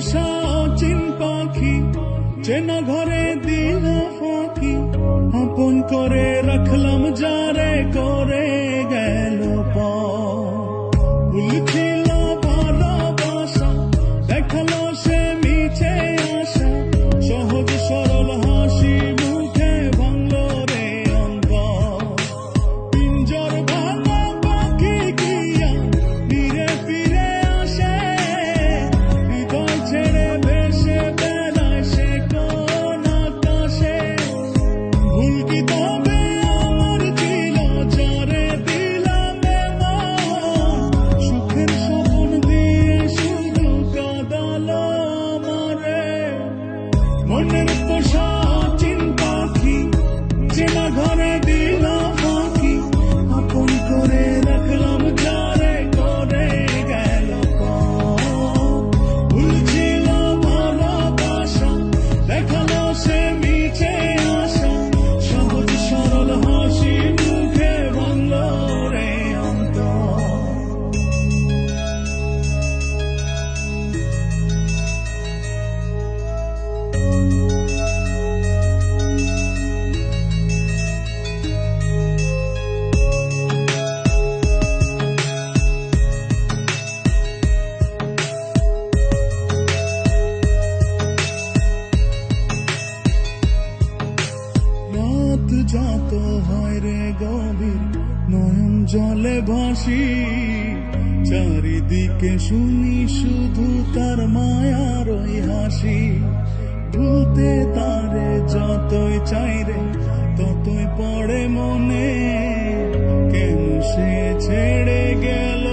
পোষা অচিন পাখি চেনা ঘরে দিল ফাঁকি, আপন করে রাখলাম যারে করে গেল ভুল ছিল ভালোবাসা, দেখালো সে মিছে আশা, সহজ সরল হাসি মুখে ভাঙলো রে অন্তর। পিঞ্জর ভাঙা পাখি কিয়া ফিরে ফিরে আসে, হৃদয় ছেড়ে ভেসে বেড়ায় সে কোন আকাশে। ভুল কি তবে আমার ছিল যারে দিলাম এমন, সুখের স্বপ্ন দিয়ে শুধু কাঁদালো আমারে। মনের পোষা অচিন পাখি চেনা ঘরে দিল ফাঁকি, আপন করে রাখলাম যারে করে গেল ভুল ছিল ভালোবাসা, দেখালো সে মিছে আশা, সহজ সরল হাসি মুখে ভাঙলো রে অন্তর। রাত যত হয় রে গভীর, নয়ন জলে ভাসি, চারিদিকে শুনি শুধু তার মায়ার ওই হাসি। ভুলতে তারে যতই চাই রে ততই পড়ে মনে, কেন সে ছেড়ে গেল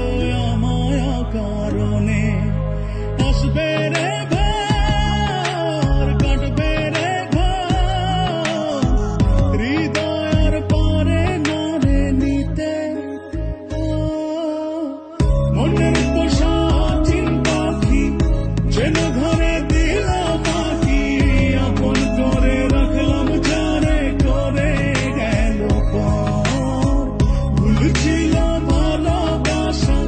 আমায় কারণে। আসবে রে ঘর, কাটবে রে ঘর, হৃদয় আর পারে না রে নিতে। মনের পোষা অচিন পাখি যেন ঘরে দিল ফাঁকি, আপন করে রাখলাম যারে করে গেল ভুল ছিল ভালোবাসা,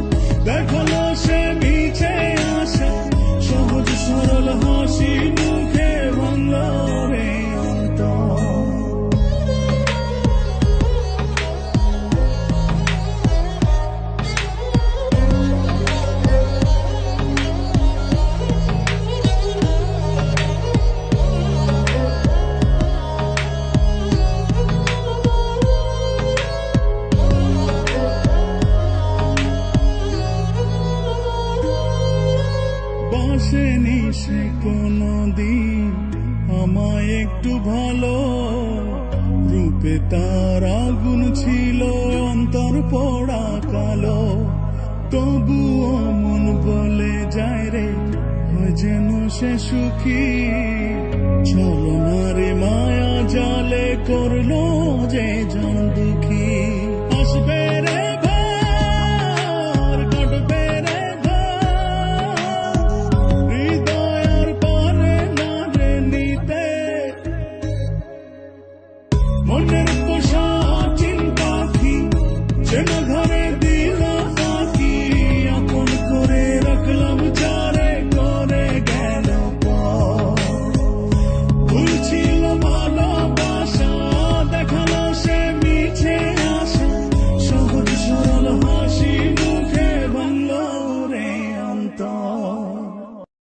দেখালো সে মিছে আশা, সহজ সরল হাসি মুখে ভাঙলো রে অন্তর। বাসেনি সে কোনদিন আমায় একটু ভালো, রূপে তার আগুন ছিল অন্তর পোড়া কালো। তবুও মন বলে যায় রে হয় যেন সে সুখী, ছলনারে মায়া জালে করলো যে জন দুঃখী। আসবে রে ঘর, কাটবে রে ঘর, হৃদয় আর পারে না রে নিতে। মনের